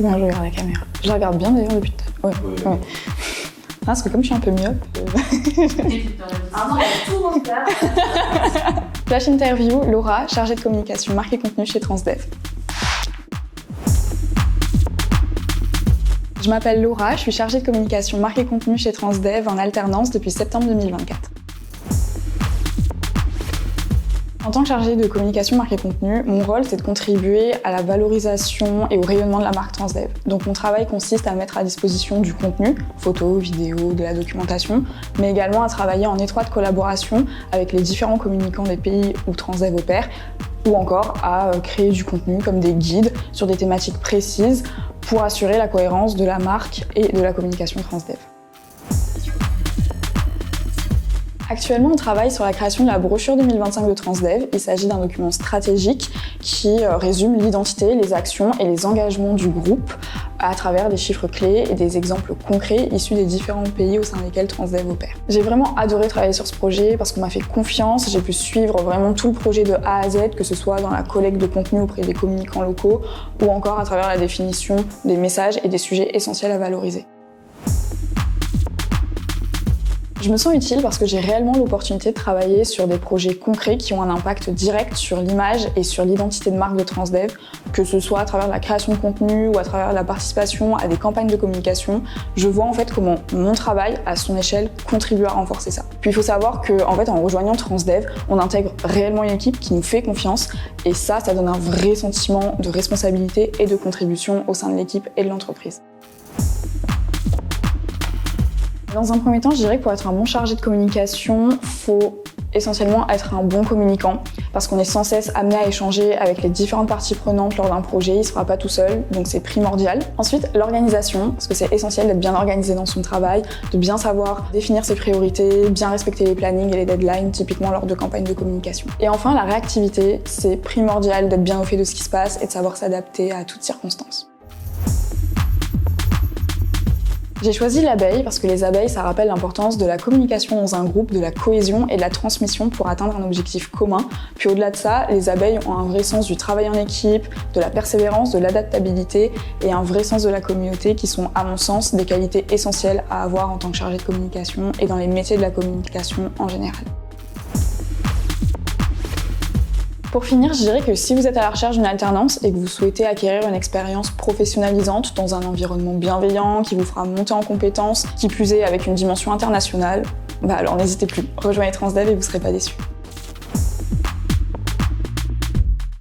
Comment je regarde la caméra? Je la regarde bien d'ailleurs depuis tout à l'heure. Ouais. Ah, parce que comme je suis un peu myope... Ah non, tout le monde faire. Flash interview, Laura, chargée de communication marque et contenu chez Transdev. Je m'appelle Laura, je suis chargée de communication marque et contenu chez Transdev en alternance depuis septembre 2024. En tant que chargée de communication marque et contenu, mon rôle c'est de contribuer à la valorisation et au rayonnement de la marque Transdev. Donc mon travail consiste à mettre à disposition du contenu, photos, vidéos, de la documentation, mais également à travailler en étroite collaboration avec les différents communicants des pays où Transdev opère, ou encore à créer du contenu comme des guides sur des thématiques précises pour assurer la cohérence de la marque et de la communication Transdev. Actuellement, on travaille sur la création de la brochure 2025 de Transdev. Il s'agit d'un document stratégique qui résume l'identité, les actions et les engagements du groupe à travers des chiffres clés et des exemples concrets issus des différents pays au sein desquels Transdev opère. J'ai vraiment adoré travailler sur ce projet parce qu'on m'a fait confiance, j'ai pu suivre vraiment tout le projet de A à Z, que ce soit dans la collecte de contenu auprès des communicants locaux ou encore à travers la définition des messages et des sujets essentiels à valoriser. Je me sens utile parce que j'ai réellement l'opportunité de travailler sur des projets concrets qui ont un impact direct sur l'image et sur l'identité de marque de Transdev, que ce soit à travers la création de contenu ou à travers la participation à des campagnes de communication. Je vois en fait comment mon travail, à son échelle, contribue à renforcer ça. Puis il faut savoir qu'en fait, en rejoignant Transdev, on intègre réellement une équipe qui nous fait confiance et ça donne un vrai sentiment de responsabilité et de contribution au sein de l'équipe et de l'entreprise. Dans un premier temps, je dirais que pour être un bon chargé de communication, il faut essentiellement être un bon communicant parce qu'on est sans cesse amené à échanger avec les différentes parties prenantes lors d'un projet, il ne se fera pas tout seul, donc c'est primordial. Ensuite, l'organisation, parce que c'est essentiel d'être bien organisé dans son travail, de bien savoir définir ses priorités, bien respecter les plannings et les deadlines, typiquement lors de campagnes de communication. Et enfin, la réactivité, c'est primordial d'être bien au fait de ce qui se passe et de savoir s'adapter à toutes circonstances. J'ai choisi l'abeille parce que les abeilles, ça rappelle l'importance de la communication dans un groupe, de la cohésion et de la transmission pour atteindre un objectif commun. Puis au-delà de ça, les abeilles ont un vrai sens du travail en équipe, de la persévérance, de l'adaptabilité et un vrai sens de la communauté qui sont, à mon sens, des qualités essentielles à avoir en tant que chargé de communication et dans les métiers de la communication en général. Pour finir, je dirais que si vous êtes à la recherche d'une alternance et que vous souhaitez acquérir une expérience professionnalisante dans un environnement bienveillant qui vous fera monter en compétences, qui plus est avec une dimension internationale, alors n'hésitez plus, rejoignez Transdev et vous ne serez pas déçus.